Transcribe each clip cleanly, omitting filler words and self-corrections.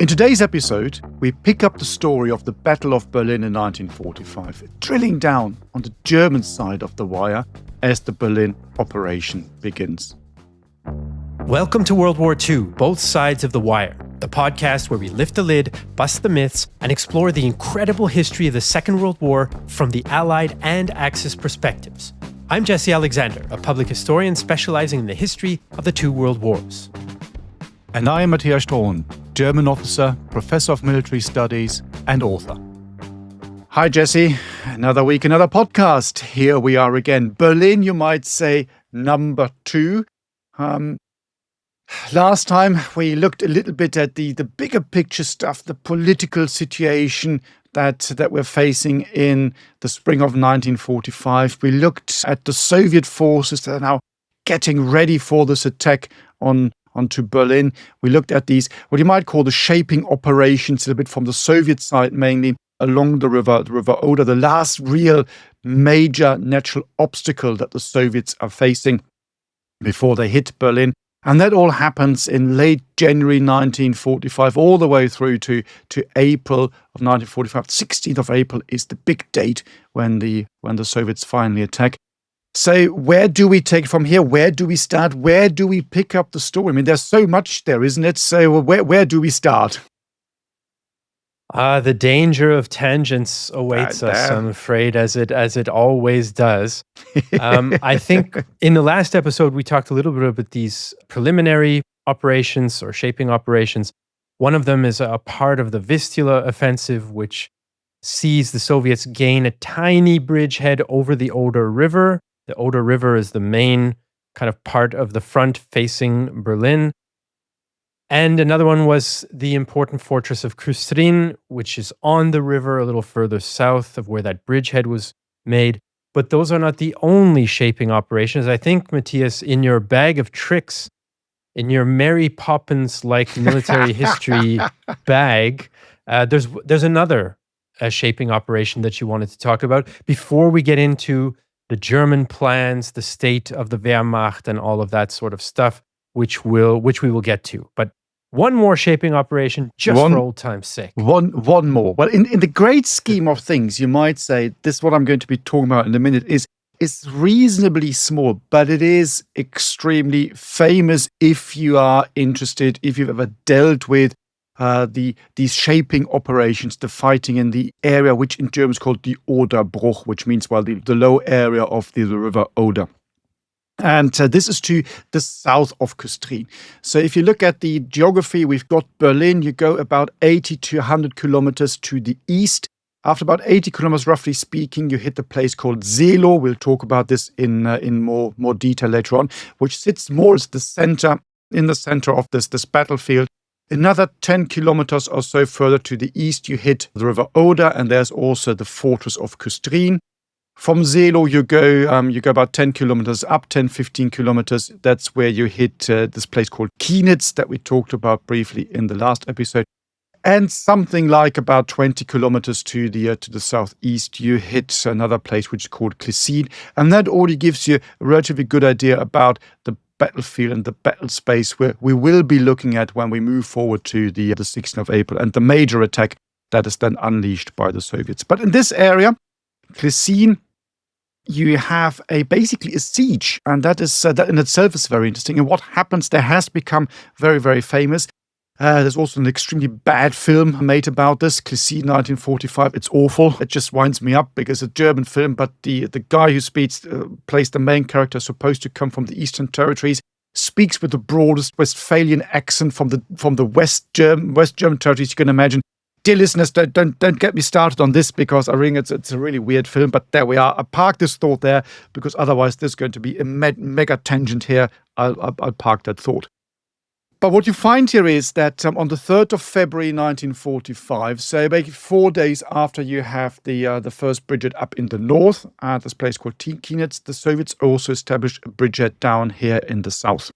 In today's episode, we pick up the story of the Battle of Berlin in 1945, drilling down on the German side of the wire as the Berlin operation begins. Welcome to World War II, Both Sides of the Wire, the podcast where we lift the lid, bust the myths, and explore the incredible history of the Second World War from the Allied and Axis perspectives. I'm Jesse Alexander, a public historian specializing in the history of the two world wars. And I am Matthias Strohn, German officer, professor of military studies, and author. Hi, Jesse. Another week, another podcast. Here we are again. Berlin, you might say, number 2. Last time we looked a little bit at the bigger picture stuff, the political situation that we're facing in the spring of 1945. We looked at the Soviet forces that are now getting ready for this attack onto Berlin. We looked at these, what you might call the shaping operations, a little bit from the Soviet side, mainly along the river Oder, the last real major natural obstacle that the Soviets are facing before they hit Berlin. And that all happens in late January 1945, all the way through to April of 1945. 16th of April is the big date when the Soviets finally attack. So where do we take it from here? Where do we start? Where do we pick up the story? I mean, there's so much there, isn't it? So where do we start? The danger of tangents awaits us, I'm afraid, as it always does. I think in the last episode, we talked a little bit about these preliminary operations or shaping operations. One of them is a part of the Vistula offensive, which sees the Soviets gain a tiny bridgehead over the Oder River. The Oder River is the main kind of part of the front facing Berlin. And another one was the important fortress of Klessin, which is on the river a little further south of where that bridgehead was made. But those are not the only shaping operations. I think, Matthias, in your bag of tricks, in your Mary Poppins-like military history bag, there's another shaping operation that you wanted to talk about before we get into the German plans, the state of the Wehrmacht, and all of that sort of stuff, which we will get to. But one more shaping operation, for old time's sake. One more. Well, in the great scheme of things, you might say this, what I'm going to be talking about in a minute, is reasonably small, but it is extremely famous if you are interested, if you've ever dealt with these shaping operations, the fighting in the area which in German is called the Oderbruch, which means, well, the low area of the river Oder. And this is to the south of Klessin. So if you look at the geography, we've got Berlin. You go about 80 to 100 kilometers to the east. After about 80 kilometers, roughly speaking, you hit the place called Seelow. We'll talk about this in more detail later on, which sits more as in the center of this battlefield. Another 10 kilometers or so further to the east, you hit the river Oder, and there's also the fortress of Klessin. From Seelow, you go about 10 kilometers up, 10-15 kilometers. That's where you hit this place called Kienitz that we talked about briefly in the last episode. And something like about 20 kilometers to the southeast, you hit another place which is called Klessin. And that already gives you a relatively good idea about the battlefield and the battle space where we will be looking at when we move forward to the 16th of April and the major attack that is then unleashed by the Soviets. But in this area, Klessin, you have basically a siege, and that in itself is very interesting. And what happens there has become very, very famous. There's also an extremely bad film made about this, Klessin 1945. It's awful. It just winds me up because it's a German film, but the guy who plays the main character, supposed to come from the Eastern Territories, speaks with the broadest Westphalian accent from the West German territories you can imagine. Dear listeners, don't get me started on this because I think it's a really weird film, but there we are. I park this thought there because otherwise there's going to be a mega tangent here. I'll park that thought. But what you find here is that on the 3rd of February 1945, so maybe 4 days after you have the first bridgehead up in the north at this place called Kienitz, the Soviets also established a bridgehead down here in the south.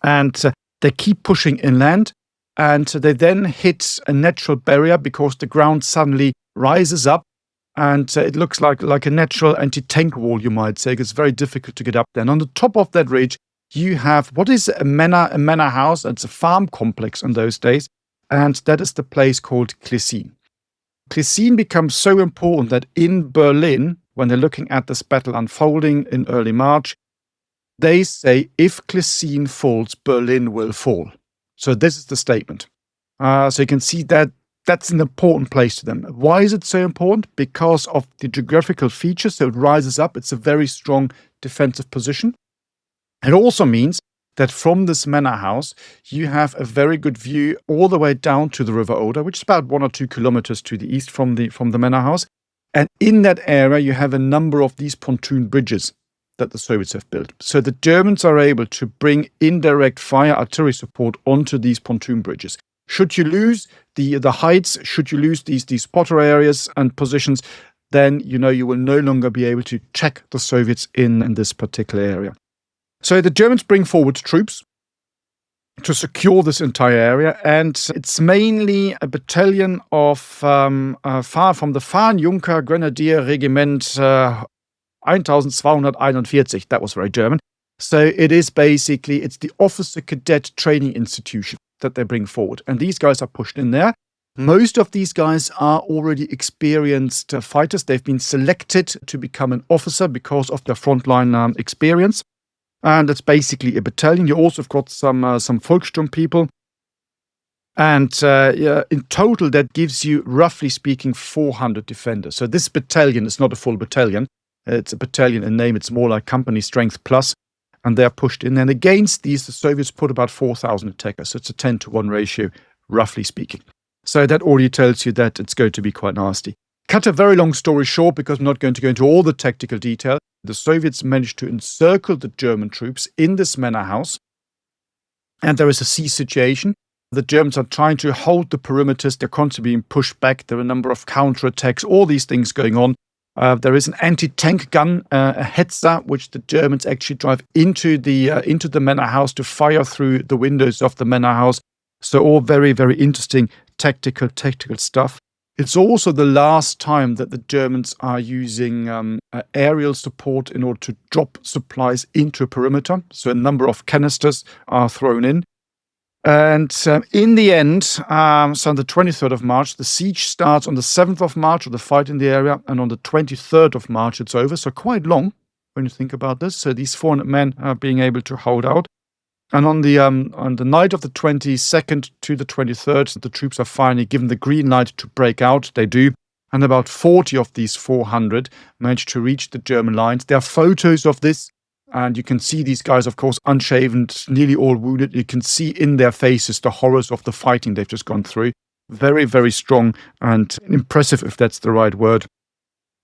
And they keep pushing inland, and they then hit a natural barrier because the ground suddenly rises up, and it looks like a natural anti-tank wall, you might say. It's very difficult to get up there. And on the top of that ridge, you have what is a manor house. It's a farm complex in those days. and that is the place called Klessin. Klessin becomes so important that in Berlin, when they're looking at this battle unfolding in early March, they say, if Klessin falls, Berlin will fall. So this is the statement. So you can see that that's an important place to them. Why is it so important? Because of the geographical features. So it rises up. It's a very strong defensive position. It also means that from this manor house, you have a very good view all the way down to the River Oder, which is about 1 or 2 kilometers to the east from the manor house. And in that area, you have a number of these pontoon bridges that the Soviets have built. So the Germans are able to bring indirect fire artillery support onto these pontoon bridges. Should you lose the heights, should you lose these spotter areas and positions, then you will no longer be able to check the Soviets in this particular area. So the Germans bring forward troops to secure this entire area, and it's mainly a battalion of from the Fahnenjunker Grenadier Regiment 1241. That was very German. So it's the Officer Cadet Training Institution that they bring forward. And these guys are pushed in there. Most of these guys are already experienced fighters. They've been selected to become an officer because of their frontline experience. And it's basically a battalion. You also have got some Volkssturm people. And in total, that gives you, roughly speaking, 400 defenders. So this battalion is not a full battalion. It's a battalion in name. It's more like company strength plus. And they're pushed in. And against these, the Soviets put about 4,000 attackers. So it's a 10-to-1 ratio, roughly speaking. So that already tells you that it's going to be quite nasty. Cut a very long story short, because I'm not going to go into all the tactical detail. The Soviets managed to encircle the German troops in this manor house. And there is a siege situation. The Germans are trying to hold the perimeters. They're constantly being pushed back. There are a number of counterattacks, all these things going on. There is an anti-tank gun, a Hetzer, which the Germans actually drive into the manor house to fire through the windows of the manor house. So all very, very interesting tactical stuff. It's also the last time that the Germans are using aerial support in order to drop supplies into a perimeter. So a number of canisters are thrown in. And in the end, so on the 23rd of March, the siege starts on the 7th of March, or the fight in the area, and on the 23rd of March, it's over. So quite long when you think about this. So these 400 men are being able to hold out. And on the night of the 22nd to the 23rd, the troops are finally given the green light to break out. They do. And about 40 of these 400 manage to reach the German lines. There are photos of this. And you can see these guys, of course, unshaven, nearly all wounded. You can see in their faces the horrors of the fighting they've just gone through. Very, very strong and impressive, if that's the right word,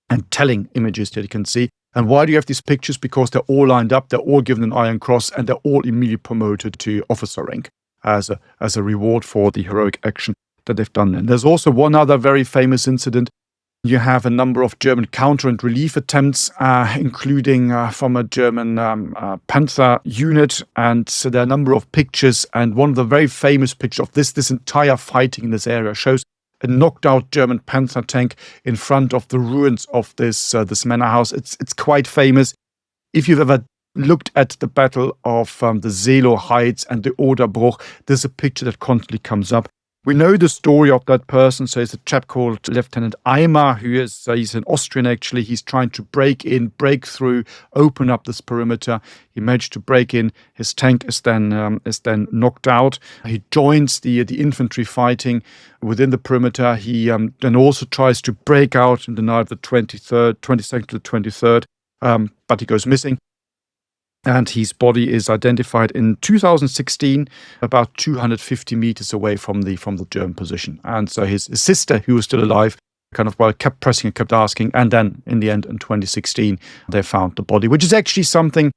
and telling images that you can see. And why do you have these pictures? Because they're all lined up, they're all given an Iron Cross, and they're all immediately promoted to officer rank as a reward for the heroic action that they've done. And there's also one other very famous incident. You have a number of German counter and relief attempts, including from a German Panther unit. And so there are a number of pictures. And one of the very famous pictures of this entire fighting in this area shows a knocked out German Panther tank in front of the ruins of this manor house. It's quite famous. If you've ever looked at the Battle of the Seelow Heights and the Oderbruch, there's a picture that constantly comes up. We know the story of that person. So it's a chap called Lieutenant Eimer, he's an Austrian actually. He's trying to break through, open up this perimeter. He managed to break in. His tank is then knocked out. He joins the infantry fighting within the perimeter. He then also tries to break out in the night of the 22nd to the 23rd, but he goes missing. And his body is identified in 2016, about 250 meters away from the German position. And so his sister, who was still alive, kept pressing and kept asking. And then in the end, in 2016, they found the body, which is actually something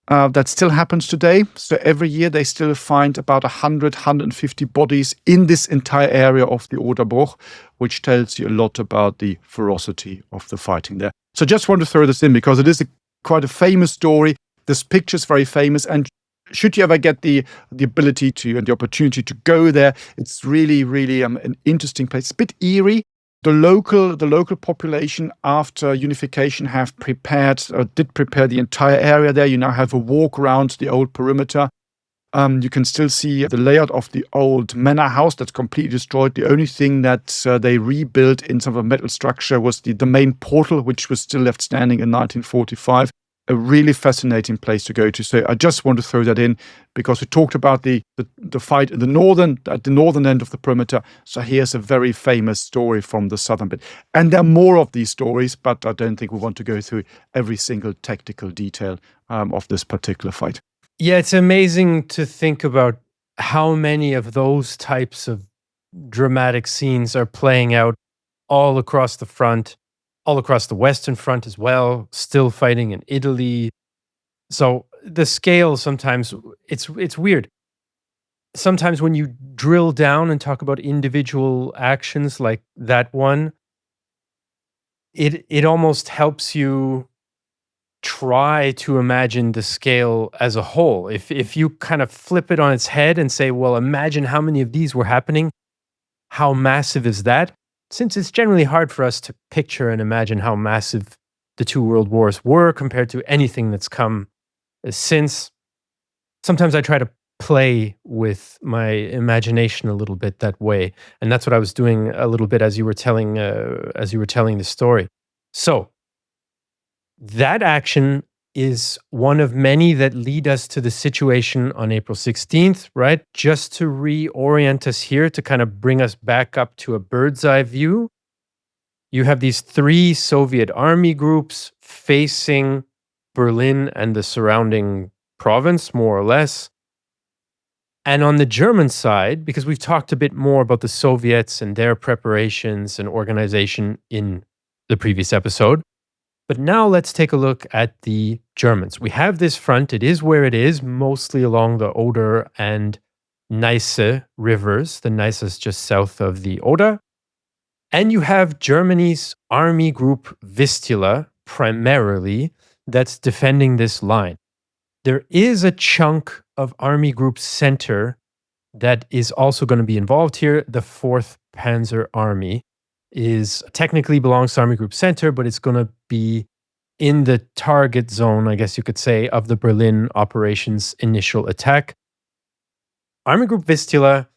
that still happens today. So every year they still find about 150 bodies in this entire area of the Oderbruch, which tells you a lot about the ferocity of the fighting there. So just want to throw this in because it is quite a famous story. This picture is very famous, and should you ever get the ability to and the opportunity to go there, it's really, really an interesting place. It's a bit eerie. The local population after unification did prepare the entire area there. You now have a walk around the old perimeter. You can still see the layout of the old manor house that's completely destroyed. The only thing that they rebuilt in some of a metal structure was the main portal, which was still left standing in 1945. A really fascinating place to go to. So I just want to throw that in because we talked about the fight at the northern end of the perimeter. So here's a very famous story from the southern bit. And there are more of these stories, but I don't think we want to go through every single tactical detail of this particular fight. Yeah, it's amazing to think about how many of those types of dramatic scenes are playing out all across the front, all across the Western Front as well, still fighting in Italy. So the scale sometimes, it's weird. Sometimes when you drill down and talk about individual actions like that one, it almost helps you try to imagine the scale as a whole. If you kind of flip it on its head and say, well, imagine how many of these were happening, how massive is that? Since it's generally hard for us to picture and imagine how massive the two world wars were compared to anything that's come since, sometimes I try to play with my imagination a little bit that way, and that's what I was doing a little bit as you were telling the story. So that action is one of many that lead us to the situation on April 16th, right? Just to reorient us here, to kind of bring us back up to a bird's eye view. You have these three Soviet army groups facing Berlin and the surrounding province, more or less. And on the German side, because we've talked a bit more about the Soviets and their preparations and organization in the previous episode, but now let's take a look at the Germans. We have this front. It is where it is, mostly along the Oder and Neisse rivers. The Neisse is just south of the Oder. And you have Germany's army group Vistula, primarily, that's defending this line. There is a chunk of Army Group Center that is also going to be involved here. The 4th Panzer Army is technically belongs to Army Group Center, but it's going to be in the target zone, I guess you could say, of the Berlin operations initial attack. Army Group Vistula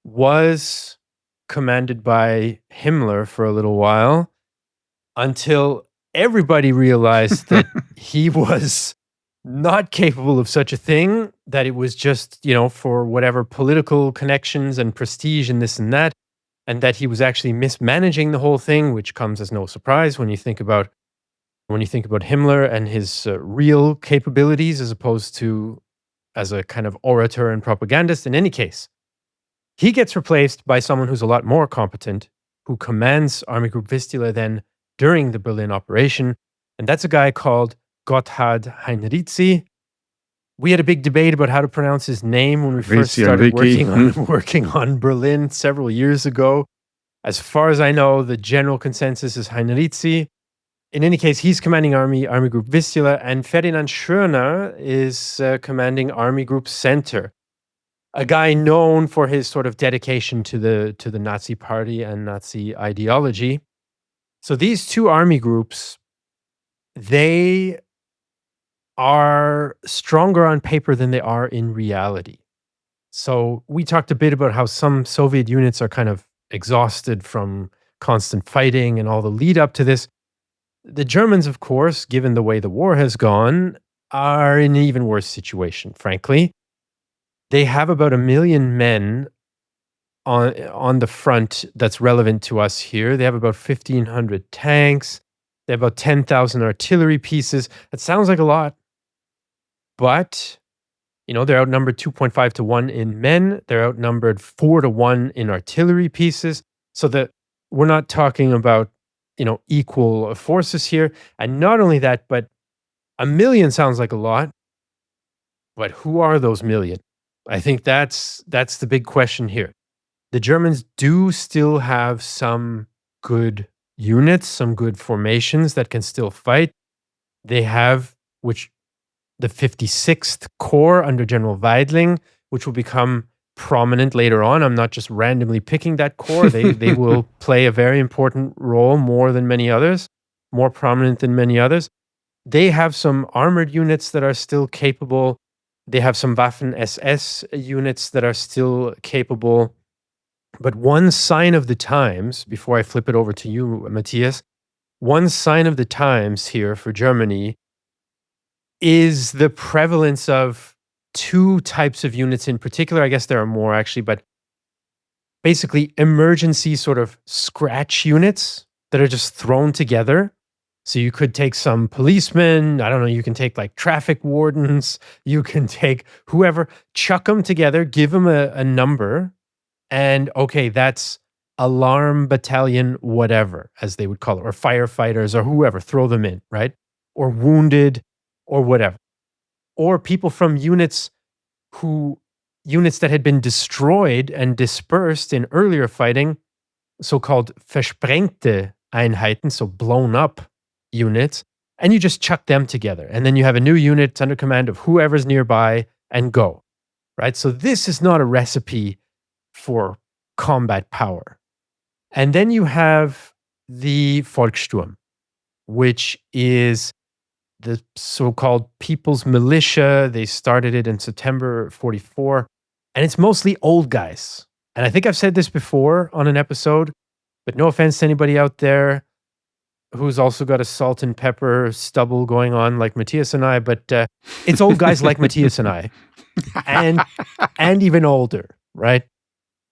was commanded by Himmler for a little while until everybody realized that he was not capable of such a thing, that it was just, for whatever political connections and prestige and this and that he was actually mismanaging the whole thing, which comes as no surprise when you think about Himmler and his real capabilities as opposed to as a kind of orator and propagandist. In any case, he gets replaced by someone who's a lot more competent, who commands Army Group Vistula then during the Berlin operation, and that's a guy called Gotthard Heinrizi. We had a big debate about how to pronounce his name when we first started working on Berlin several years ago. As far as I know, the general consensus is Heinrizi. In any case, he's commanding Army Group Vistula, and Ferdinand Schörner is commanding Army Group Center. A guy known for his sort of dedication to the Nazi party and Nazi ideology. So these two army groups, they are stronger on paper than they are in reality. So we talked a bit about how some Soviet units are kind of exhausted from constant fighting and all the lead up to this. The Germans, of course, given the way the war has gone, are in an even worse situation, frankly. They have about 1 million men on the front that's relevant to us here. They have about 1,500 tanks. They have about 10,000 artillery pieces. That sounds like a lot. But, they're outnumbered 2.5 to 1 in men. They're outnumbered 4 to 1 in artillery pieces. So that we're not talking about, equal forces here. And not only that, but 1 million sounds like a lot. But who are those million? I think that's the big question here. The Germans do still have some good units, some good formations that can still fight. They have, the 56th Corps under General Weidling, which will become prominent later on. I'm not just randomly picking that corps. They will play a very important role, more than many others, more prominent than many others. They have some armored units that are still capable. They have some Waffen-SS units that are still capable. But one sign of the times, before I flip it over to you, Matthias, one sign of the times here for Germany is the prevalence of two types of units in particular. I guess there are more actually, but basically emergency sort of scratch units that are just thrown together. So you could take some policemen, I don't know, you can take like traffic wardens, you can take whoever, chuck them together, give them a number, and okay, that's alarm battalion, whatever, as they would call it, or firefighters or whoever, throw them in, right? Or wounded or whatever. Or people from units that had been destroyed and dispersed in earlier fighting, so-called versprengte Einheiten, so blown up units, and you just chuck them together. And then you have a new unit under command of whoever's nearby and go, right? So this is not a recipe for combat power. And then you have the Volkssturm, which is the so-called People's Militia. They started it in September 44, and it's mostly old guys. And I think I've said this before on an episode, but no offense to anybody out there who's also got a salt and pepper stubble going on like Matthias and I, but it's old guys like Matthias and I, and even older, right?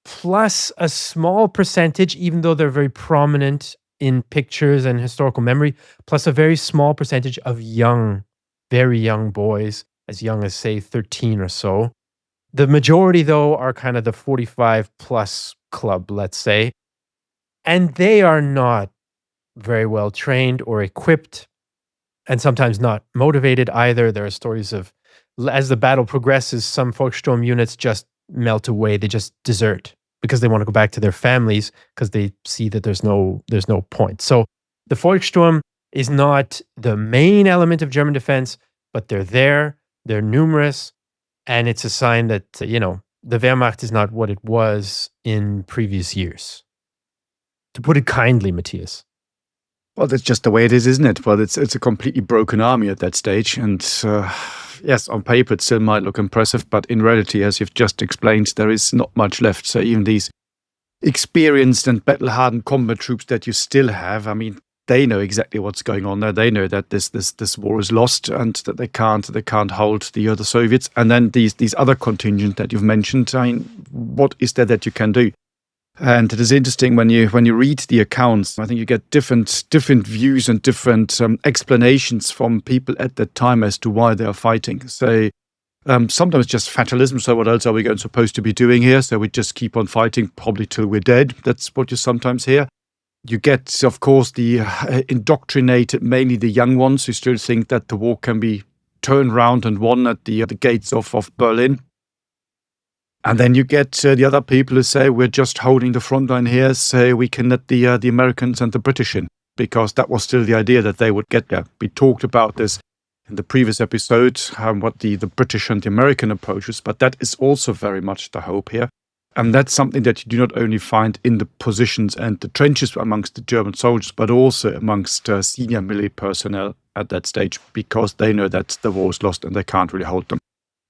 Plus a small percentage, even though they're very prominent in pictures and historical memory, plus a very small percentage of young, very young boys, as young as, say, 13 or so. The majority, though, are kind of the 45 plus club, let's say. And they are not very well trained or equipped, and sometimes not motivated either. There are stories of, as the battle progresses, some Volkssturm units just melt away. They just desert because they want to go back to their families because they see that there's no point. So the Volkssturm is not the main element of German defense, but they're there, they're numerous, and it's a sign that, the Wehrmacht is not what it was in previous years. To put it kindly, Matthias. Well, that's just the way it is, isn't it? Well, it's a completely broken army at that stage. And yes, on paper, it still might look impressive. But in reality, as you've just explained, there is not much left. So even these experienced and battle-hardened combat troops that you still have, I mean, they know exactly what's going on there. They know that this war is lost and that they can't hold the other Soviets. And then these other contingents that you've mentioned, I mean, what is there that you can do? And it is interesting when you read the accounts. I think you get different views and different explanations from people at that time as to why they are fighting. So sometimes just fatalism. So what else are we supposed to be doing here? So we just keep on fighting probably till we're dead. That's what you sometimes hear. You get, of course, the indoctrinated, mainly the young ones who still think that the war can be turned around and won at the gates of Berlin. And then you get the other people who say, we're just holding the front line here so we can let the Americans and the British in, because that was still the idea that they would get there. We talked about this in the previous episode, what the British and the American approaches, but that is also very much the hope here. And that's something that you do not only find in the positions and the trenches amongst the German soldiers, but also amongst senior military personnel at that stage, because they know that the war is lost and they can't really hold them.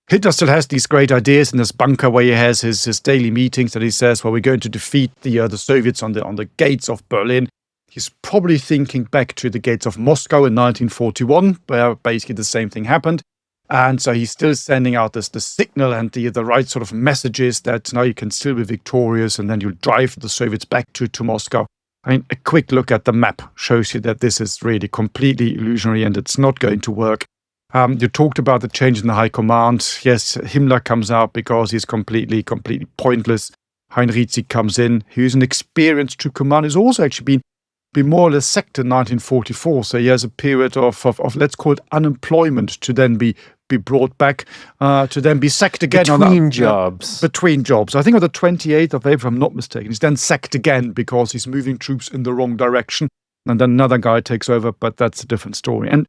Hitler still has these great ideas in this bunker where he has his daily meetings that he says, well, we're going to defeat the Soviets on the gates of Berlin. He's probably thinking back to the gates of Moscow in 1941, where basically the same thing happened. And so he's still sending out the signal and the right sort of messages that now you can still be victorious and then you'll drive the Soviets back to Moscow. I mean, a quick look at the map shows you that this is really completely illusionary and it's not going to work. You talked about the change in the high command. Yes, Himmler comes out because he's completely pointless. Heinrizi comes in. He's an experienced troop commander. He's also actually been more or less sacked in 1944. So he has a period of let's call it unemployment to then be brought back, to then be sacked again. Between jobs. Between jobs. I think on the 28th of April, if I'm not mistaken, he's then sacked again because he's moving troops in the wrong direction. And then another guy takes over, but that's a different story. And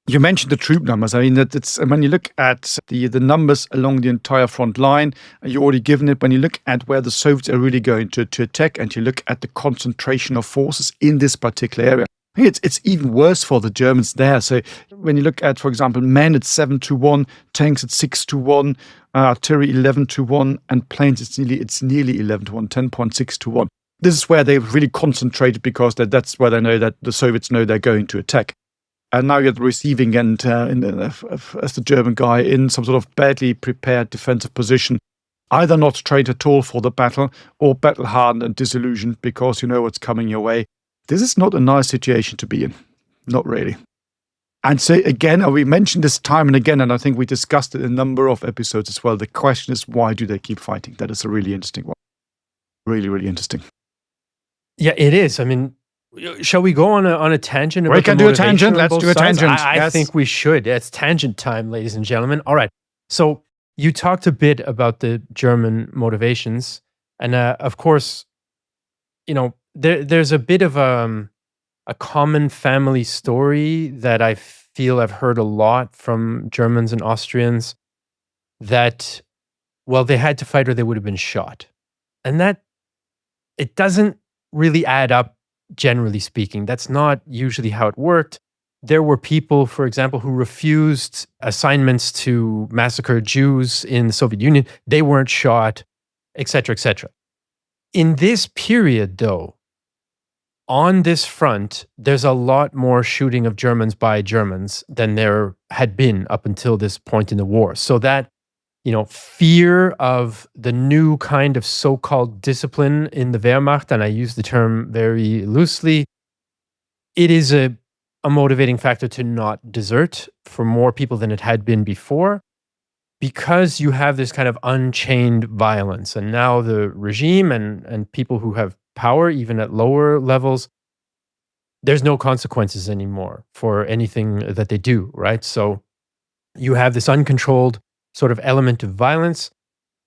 you mentioned the troop numbers. I mean, it's when you look at the numbers along the entire front line, you're already given it. When you look at where the Soviets are really going to attack, and you look at the concentration of forces in this particular area, I think it's even worse for the Germans there. So when you look at, for example, men, it's 7-1, tanks it's 6-1, artillery 11-1, and planes it's nearly 11-1, 10.6-1. This is where they've really concentrated because that's where they know that the Soviets know they're going to attack. And now you're at the receiving end as the German guy in some sort of badly prepared defensive position, either not trained at all for the battle or battle-hardened and disillusioned because you know what's coming your way. This is not a nice situation to be in. Not really. And so again, we mentioned this time and again, and I think we discussed it in a number of episodes as well. The question is, why do they keep fighting? That is a really interesting one. Really, really interesting. Yeah, it is. I mean, shall we go on a tangent? We can do a tangent. Let's do a tangent. I think we should. It's tangent time, ladies and gentlemen. All right. So you talked a bit about the German motivations. And of course, there's a bit of a common family story that I feel I've heard a lot from Germans and Austrians that, well, they had to fight or they would have been shot. And that, it doesn't really add up, generally speaking. That's not usually how it worked. There were people, for example, who refused assignments to massacre Jews in the Soviet Union. They weren't shot, etc., etc. In this period, though, on this front, there's a lot more shooting of Germans by Germans than there had been up until this point in the war. So that, fear of the new kind of so-called discipline in the Wehrmacht, and I use the term very loosely, it is a motivating factor to not desert for more people than it had been before, because you have this kind of unchained violence. And now the regime and people who have power, even at lower levels, there's no consequences anymore for anything that they do, right? So you have this uncontrolled sort of element of violence,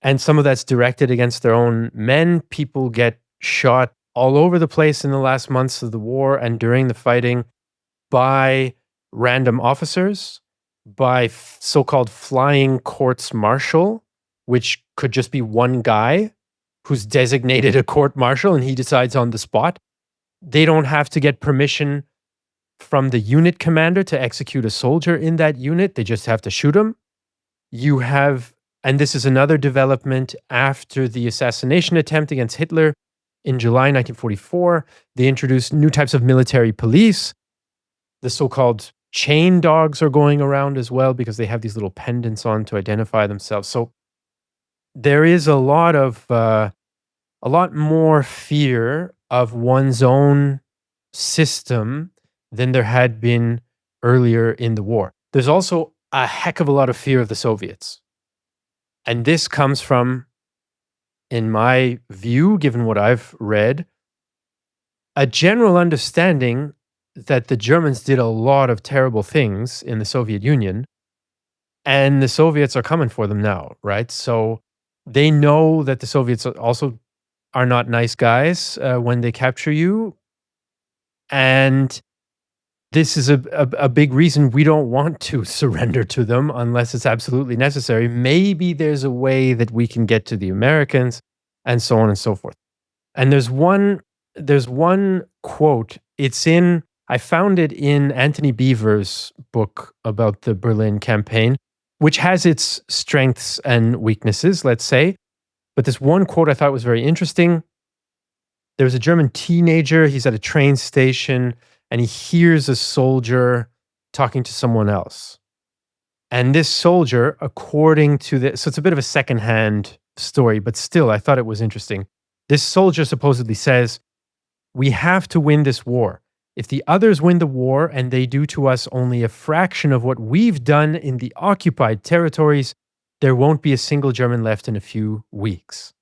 and some of that's directed against their own men. People get shot all over the place in the last months of the war and during the fighting by random officers, by so-called flying courts martial, which could just be one guy who's designated a court martial and he decides on the spot. They don't have to get permission from the unit commander to execute a soldier in that unit. They just have to shoot him. You have, and this is another development after the assassination attempt against Hitler in July 1944, they introduced new types of military police. The so-called chain dogs are going around as well because they have these little pendants on to identify themselves. So there is a lot more fear of one's own system than there had been earlier in the war. There's also a heck of a lot of fear of the Soviets. And this comes from, in my view, given what I've read, a general understanding that the Germans did a lot of terrible things in the Soviet Union, and the Soviets are coming for them now, right? So they know that the Soviets also are not nice guys when they capture you. And this is a big reason we don't want to surrender to them unless it's absolutely necessary. Maybe there's a way that we can get to the Americans, and so on and so forth. And there's one quote. I found it in Anthony Beevor's book about the Berlin campaign, which has its strengths and weaknesses, let's say. But this one quote I thought was very interesting. There was a German teenager. He's at a train station and he hears a soldier talking to someone else. And this soldier, according to so it's a bit of a secondhand story, but still, I thought it was interesting. This soldier supposedly says, "We have to win this war. If the others win the war and they do to us only a fraction of what we've done in the occupied territories, there won't be a single German left in a few weeks."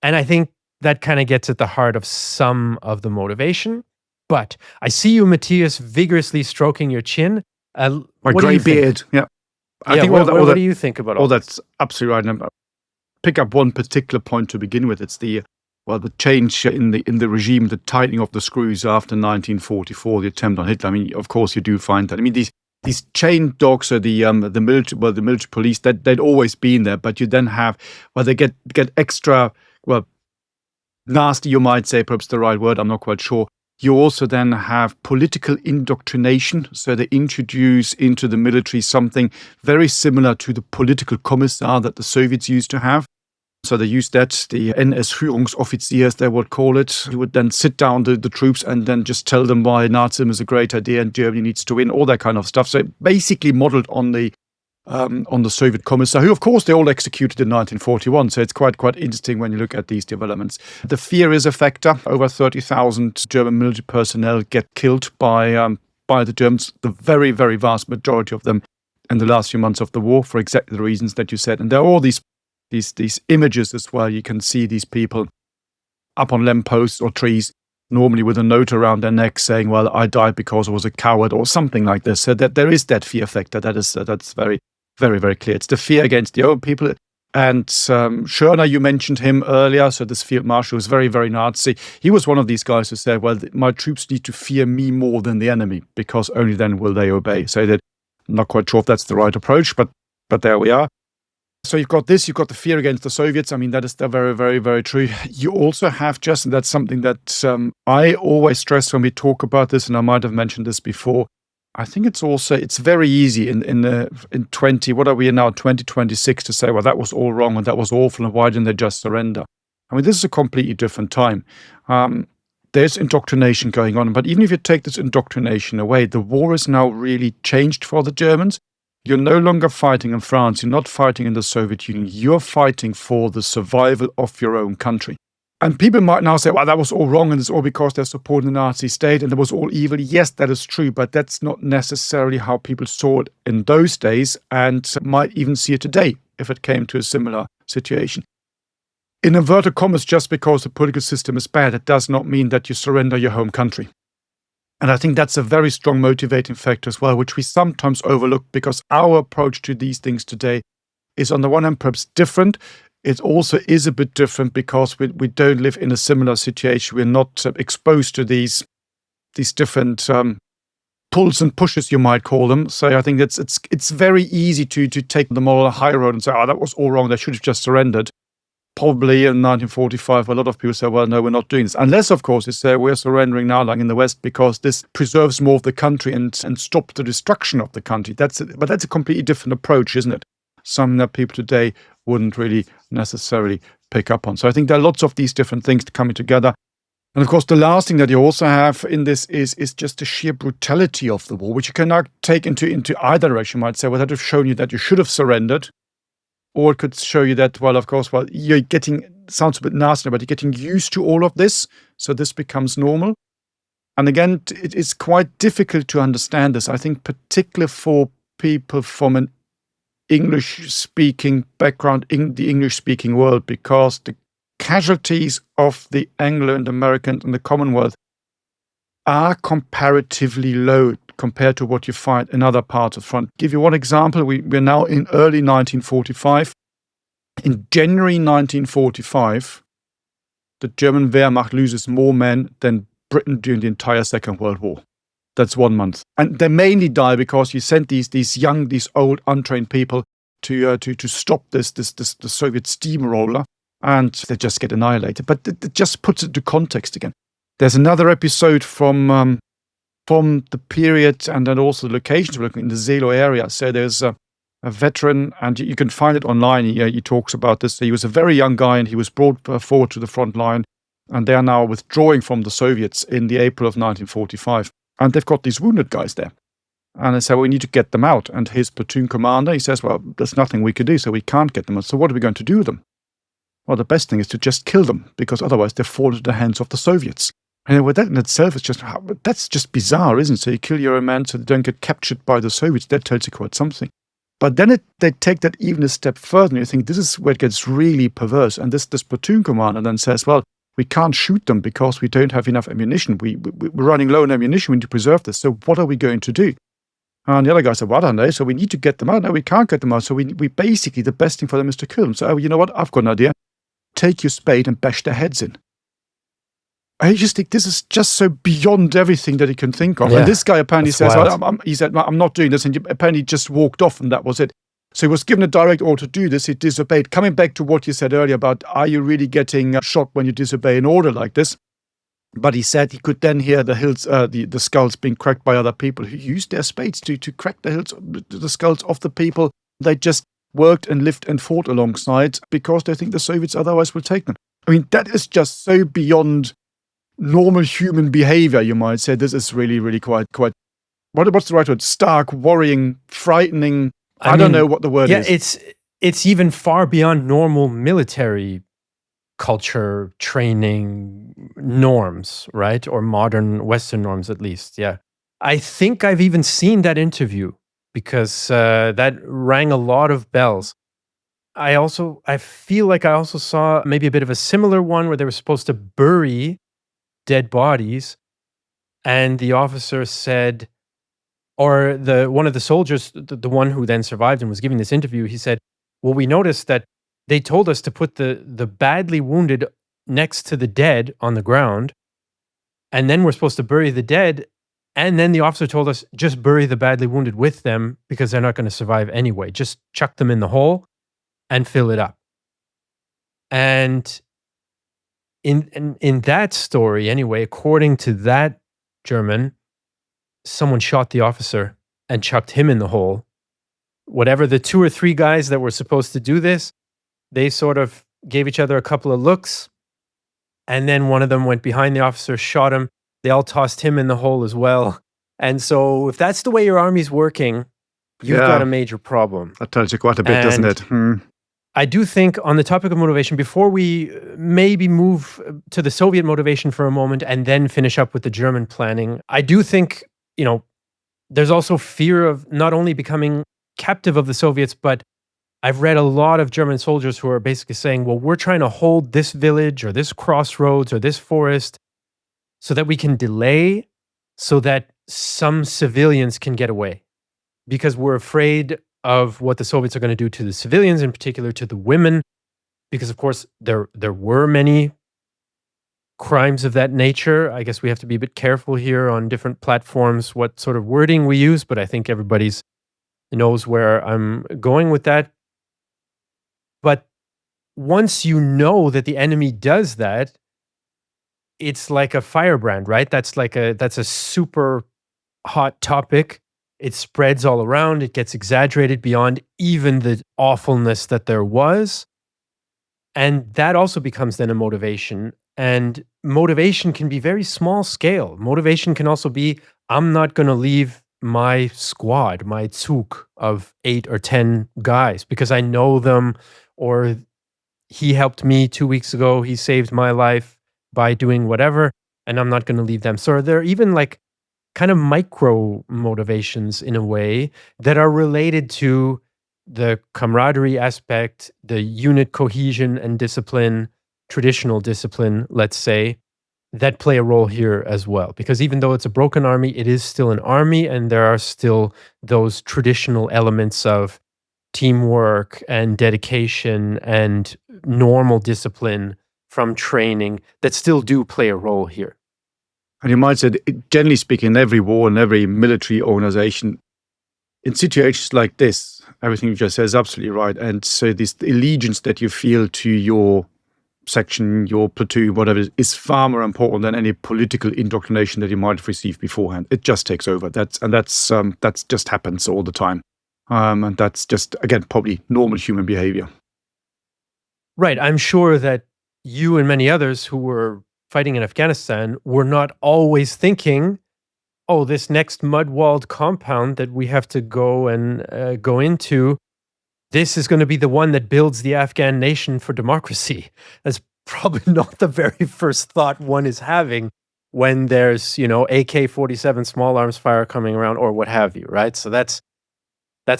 And I think that kind of gets at the heart of some of the motivation. But I see you, Matthias, vigorously stroking your chin. My grey beard, yeah. I think what do you think about all that's absolutely right. And pick up one particular point to begin with. It's the change in the regime, the tightening of the screws after 1944, the attempt on Hitler. I mean, of course, you do find that. I mean, these chain dogs are the military police. That they'd always been there, but you then have they get extra nasty. You might say, perhaps the right word. I'm not quite sure. You also then have political indoctrination. So they introduce into the military something very similar to the political commissar that the Soviets used to have. So they used that, the NS-Führungsoffizier, as they would call it. He would then sit down the troops and then just tell them why Nazism is a great idea and Germany needs to win, all that kind of stuff. So basically modeled on the Soviet commissar, who, of course, they all executed in 1941. So it's quite interesting when you look at these developments. The fear is a factor. Over 30,000 German military personnel get killed by the Germans, the very, very vast majority of them in the last few months of the war, for exactly the reasons that you said. And there are all these images as well. You can see these people up on lampposts or trees, normally with a note around their neck saying, well, I died because I was a coward or something like this. So that there is that fear factor. That's very, very, very clear. It's the fear against the old people. And Strohn, you mentioned him earlier. So this field marshal was very, very Nazi. He was one of these guys who said, well, my troops need to fear me more than the enemy, because only then will they obey. So that, I'm not quite sure if that's the right approach, but there we are. So you've got this, you've got the fear against the Soviets. I mean, that is very, very, very true. You also have and that's something that I always stress when we talk about this, and I might have mentioned this before. I think it's very easy in 2026 to say, well, that was all wrong and that was awful and why didn't they just surrender? I mean, this is a completely different time. There's indoctrination going on, but even if you take this indoctrination away, the war is now really changed for the Germans. You're no longer fighting in France. You're not fighting in the Soviet Union. You're fighting for the survival of your own country. And people might now say, well, that was all wrong and it's all because they're supporting the Nazi state and it was all evil. Yes, that is true, but that's not necessarily how people saw it in those days and might even see it today if it came to a similar situation. In inverted commas, just because the political system is bad, it does not mean that you surrender your home country. And I think that's a very strong motivating factor as well, which we sometimes overlook because our approach to these things today is on the one hand perhaps different. It also is a bit different because we don't live in a similar situation. We're not exposed to these different pulls and pushes, you might call them. So I think it's very easy to take the moral high road and say, oh, that was all wrong. They should have just surrendered. Probably in 1945, a lot of people say, well, no, we're not doing this. Unless, of course, you say we're surrendering now, like in the West, because this preserves more of the country and stops the destruction of the country. But that's a completely different approach, isn't it? Something that people today wouldn't really necessarily pick up on. So I think there are lots of these different things coming together. And of course, the last thing that you also have in this is just the sheer brutality of the war, which you can now take into either direction. You might say, well, that would have shown you that you should have surrendered. Or it could show you that, well, of course, you're sounds a bit nasty, but you're getting used to all of this. So this becomes normal. And again, it is quite difficult to understand this. I think particularly for people from an English-speaking background in the English-speaking world, because the casualties of the Anglo and American and the Commonwealth are comparatively low compared to what you find in other parts of the front. Give you one example. We're now in early 1945. In January 1945, the German Wehrmacht loses more men than Britain during the entire Second World War. That's 1 month. And they mainly die because you sent these old, untrained people to stop the Soviet steamroller, and they just get annihilated. But it just puts it into context again. There's another episode from the period and then also the locations we're looking in the Zelo area. So there's a veteran, and you can find it online. He talks about this. So he was a very young guy, and he was brought forward to the front line, and they are now withdrawing from the Soviets in the April of 1945. And they've got these wounded guys there. And they say, well, we need to get them out. And his platoon commander, he says, well, there's nothing we can do, so we can't get them out. So what are we going to do with them? Well, the best thing is to just kill them, because otherwise they fall into the hands of the Soviets. And well, that in itself is that's just bizarre, isn't it? So you kill your own men so they don't get captured by the Soviets. That tells you quite something. But then they take that even a step further, and you think this is where it gets really perverse. And this platoon commander then says, well, we can't shoot them because we don't have enough ammunition. We're running low on ammunition. We need to preserve this. So what are we going to do? And the other guy said, well, I don't know. So we need to get them out. No, we can't get them out. So we basically, the best thing for them is to kill them. So, you know what? I've got an idea. Take your spade and bash their heads in. I just think this is just so beyond everything that he can think of. Yeah, and this guy apparently says, I'm not doing this. And apparently just walked off, and that was it. So he was given a direct order to do this. He disobeyed. Coming back to what you said earlier about, are you really getting shot when you disobey an order like this? But he said he could then hear the skulls being cracked by other people who used their spades to crack the skulls of the people they just worked and lived and fought alongside because they think the Soviets otherwise will take them. I mean, that is just so beyond normal human behavior, you might say. This is really, really quite what's the right word? Stark, worrying, frightening. I don't know what the word is. Yeah, it's even far beyond normal military culture, training norms, right? Or modern Western norms, at least. Yeah. I think I've even seen that interview because that rang a lot of bells. I feel like I also saw maybe a bit of a similar one where they were supposed to bury dead bodies, and the officer said, or one of the soldiers, the one who then survived and was giving this interview, he said, well, we noticed that they told us to put the badly wounded next to the dead on the ground, and then we're supposed to bury the dead, and then the officer told us, just bury the badly wounded with them because they're not going to survive anyway. Just chuck them in the hole and fill it up. And in that story, anyway, according to that German, someone shot the officer and chucked him in the hole. Whatever the 2 or 3 guys that were supposed to do this, they sort of gave each other a couple of looks, and then one of them went behind the officer, shot him. They all tossed him in the hole as well. And so if that's the way your army's working, you've got a major problem. That tells you quite a bit, doesn't it? I do think on the topic of motivation, before we maybe move to the Soviet motivation for a moment and then finish up with the German planning, I do think, there's also fear of not only becoming captive of the Soviets, but I've read a lot of German soldiers who are basically saying, well, we're trying to hold this village or this crossroads or this forest so that we can delay so that some civilians can get away, because we're afraid of what the Soviets are going to do to the civilians, in particular to the women, because of course there were many crimes of that nature. I guess we have to be a bit careful here on different platforms what sort of wording we use, but I think everybody's knows where I'm going with that. But once you know that the enemy does that, it's like a firebrand, right? That's a super hot topic. It spreads all around. It gets exaggerated beyond even the awfulness that there was. And that also becomes then a motivation. And motivation can be very small scale. Motivation can also be, I'm not going to leave my squad, my Zug of 8 or 10 guys because I know them, or he helped me 2 weeks ago. He saved my life by doing whatever, and I'm not going to leave them. So there are even like kind of micro motivations in a way that are related to the camaraderie aspect, the unit cohesion and discipline, traditional discipline, let's say, that play a role here as well. Because even though it's a broken army, it is still an army, and there are still those traditional elements of teamwork and dedication and normal discipline from training that still do play a role here. And you might say, generally speaking, in every war and every military organization, in situations like this, everything you just said is absolutely right. And so this allegiance that you feel to your section, your platoon, whatever, is far more important than any political indoctrination that you might have received beforehand. It just takes over. That's just happens all the time. And that's just, again, probably normal human behavior. Right. I'm sure that you and many others who were fighting in Afghanistan were not always thinking, oh, this next mud-walled compound that we have to go into, this is going to be the one that builds the Afghan nation for democracy. That's probably not the very first thought one is having when there's, AK-47 small arms fire coming around or what have you, right? So that's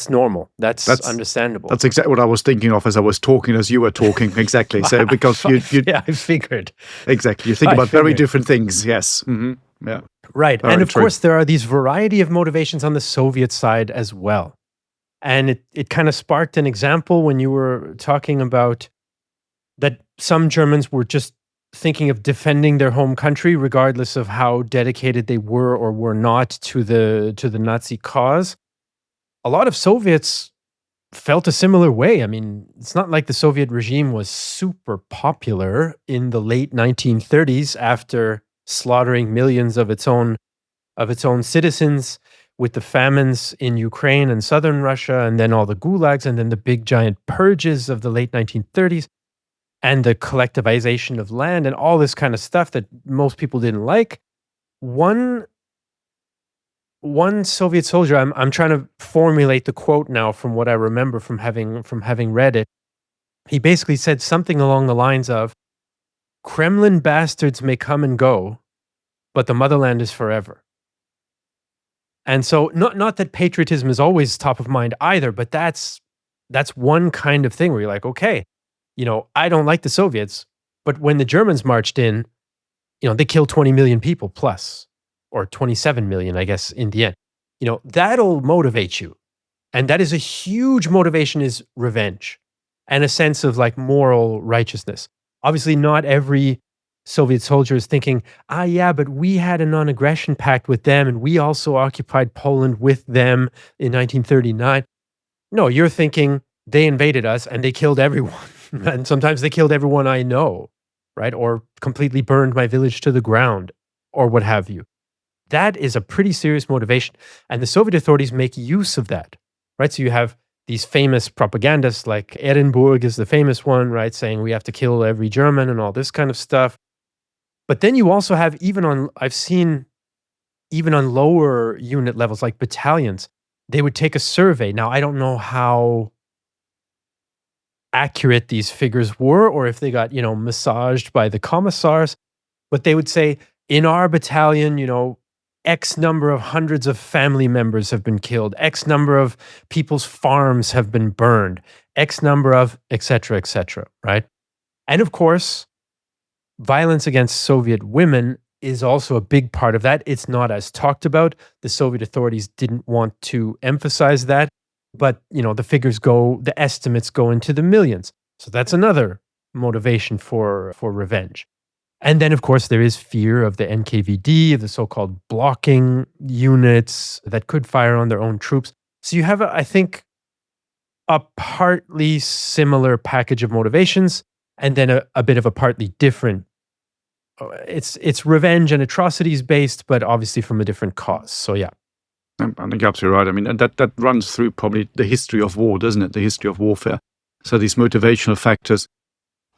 normal. That's understandable. That's exactly what I was thinking of as I was talking, as you were talking. Exactly. So because yeah, I figured. Exactly. You think about very different things. Yes. Mm-hmm. Yeah. Right. Very and of course, there are these variety of motivations on the Soviet side as well. And it kind of sparked an example when you were talking about that some Germans were just thinking of defending their home country, regardless of how dedicated they were or were not to the Nazi cause. A lot of Soviets felt a similar way. I mean, it's not like the Soviet regime was super popular in the late 1930s after slaughtering millions of its own citizens, with the famines in Ukraine and southern Russia, and then all the gulags, and then the big giant purges of the late 1930s, and the collectivization of land, and all this kind of stuff that most people didn't like. One Soviet soldier, I'm trying to formulate the quote now from what I remember from having read it. He basically said something along the lines of, "Kremlin bastards may come and go, but the motherland is forever." And so, not that patriotism is always top of mind either, but that's one kind of thing where you're like, okay, I don't like the Soviets, but when the Germans marched in, they killed 20 million people plus, or 27 million, I guess, in the end. That'll motivate you. And that is a huge motivation, is revenge and a sense of like moral righteousness. Obviously, not every Soviet soldier is thinking, yeah, but we had a non-aggression pact with them and we also occupied Poland with them in 1939. No, you're thinking they invaded us and they killed everyone. And sometimes they killed everyone I know, right? Or completely burned my village to the ground, or what have you. That is a pretty serious motivation. And the Soviet authorities make use of that, right? So you have these famous propagandists, like Ehrenburg is the famous one, right? Saying we have to kill every German and all this kind of stuff. But then you also have, I've seen even on lower unit levels, like battalions, they would take a survey. Now, I don't know how accurate these figures were, or if they got, massaged by the commissars, but they would say, in our battalion, X number of hundreds of family members have been killed, X number of people's farms have been burned, X number of et cetera, right? And of course, violence against Soviet women is also a big part of that. It's not as talked about. The Soviet authorities didn't want to emphasize that, but the estimates go into the millions. So that's another motivation for revenge. And then, of course, there is fear of the NKVD, of the so-called blocking units that could fire on their own troops. So you have, I think, a partly similar package of motivations, and then a bit of a partly different. It's revenge and atrocities based, but obviously from a different cause. So yeah. I think you're absolutely right. I mean, and that runs through probably the history of war, doesn't it? The history of warfare. So these motivational factors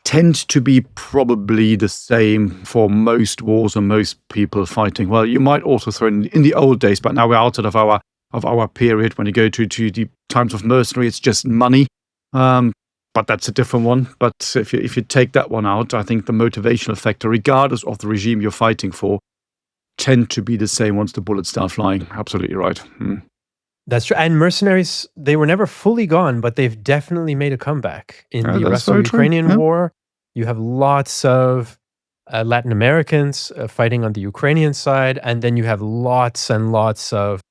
tend to be probably the same for most wars and most people fighting. Well, you might also throw in the old days, but now we're out of our period. When you go to the times of mercenary, it's just money. But that's a different one. But if you take that one out, I think the motivational factor, regardless of the regime you're fighting for, tend to be the same once the bullets start flying. Absolutely right. That's true. And mercenaries, they were never fully gone, but they've definitely made a comeback in the Russo-Ukrainian War. You have lots of Latin Americans fighting on the Ukrainian side, and then you have lots and lots of,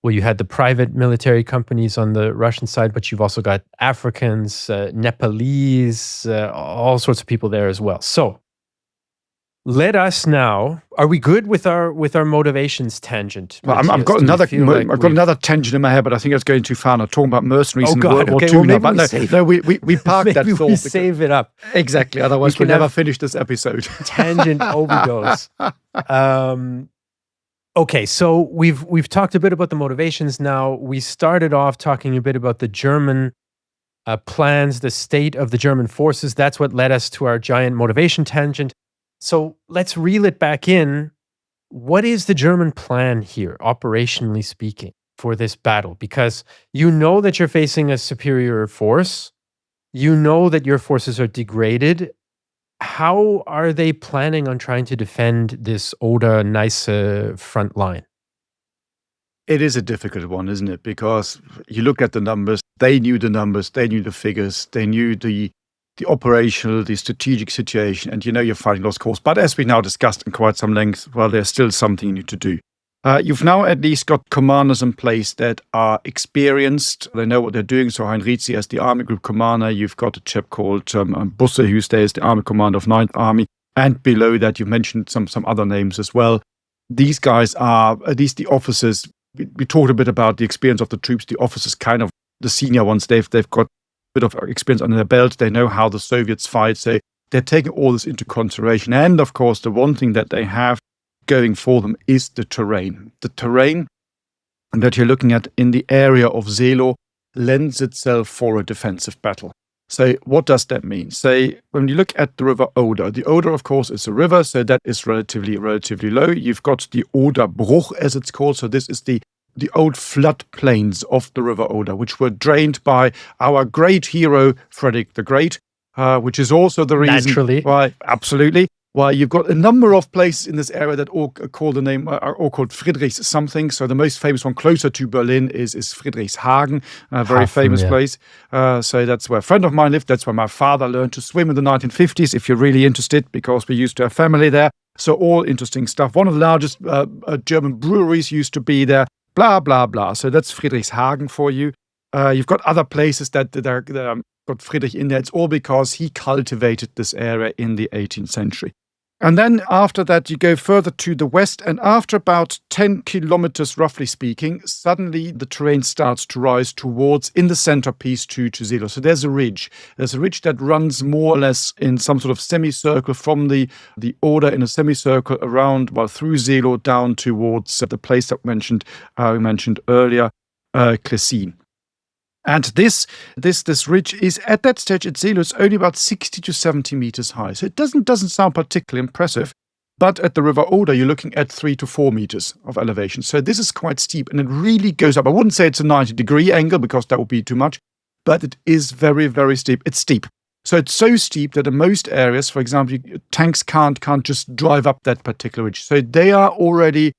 you had the private military companies on the Russian side, but you've also got Africans, Nepalese, all sorts of people there as well. So let us now. Are we good with our motivations tangent? Well, I've got another tangent in my head, but I think it's going too far. Now talking about mercenaries in World War II. We parked that thought. Maybe we save it up. Exactly. Otherwise, we'll never finish this episode. Tangent overdose. Okay, so we've talked a bit about the motivations. Now we started off talking a bit about the German plans, the state of the German forces. That's what led us to our giant motivation tangent. So let's reel it back in. What is the German plan here, operationally speaking, for this battle? Because you know that you're facing a superior force. You know that your forces are degraded. How are they planning on trying to defend this Oder-Neisse front line? It is a difficult one, isn't it? Because you look at the numbers, they knew the figures, they knew the operational, the strategic situation, and you're fighting lost cause. But as we now discussed in quite some length, well, there's still something you need to do. You've now at least got commanders in place that are experienced. They know what they're doing. So Heinrizi as the army group commander. You've got a chap called Busse, who stays the army commander of 9th Army. And below that, you've mentioned some other names as well. These guys are, at least the officers, we talked a bit about the experience of the troops. The officers, kind of the senior ones, they've got bit of experience under their belt. They know how the Soviets fight. So they're taking all this into consideration. And of course, the one thing that they have going for them is the terrain. The terrain that you're looking at in the area of Seelow lends itself for a defensive battle. So what does that mean? Say, when you look at the river Oder, the Oder, of course, is a river, so that is relatively low. You've got the Oderbruch, as it's called. So this is the old floodplains of the river Oder, which were drained by our great hero, Frederick the Great, which is also the reason why you've got a number of places in this area that all call the name, are all called Friedrichs something. So the most famous one closer to Berlin is Friedrichshagen, a very famous place. So that's where a friend of mine lived. That's where my father learned to swim in the 1950s, if you're really interested, because we used to have family there. So all interesting stuff. One of the largest German breweries used to be there, blah, blah, blah. So that's Friedrichshagen for you. You've got other places that are got Friedrich in there. It's all because he cultivated this area in the 18th century. And then after that, you go further to the west, and after about 10 kilometers, roughly speaking, suddenly the terrain starts to rise towards, in the centerpiece, to Seelow. So there's a ridge. There's a ridge that runs more or less in some sort of semicircle from the Oder in a semicircle around, through Seelow down towards the place that we mentioned earlier, Klessin. And this ridge is, at that stage at Seelow, it's only about 60 to 70 meters high. So it doesn't sound particularly impressive. But at the River Oder, you're looking at 3 to 4 meters of elevation. So this is quite steep, and it really goes up. I wouldn't say it's a 90-degree angle, because that would be too much, but it is very, very steep. It's steep. So it's so steep that in most areas, for example, tanks can't just drive up that particular ridge. So they are already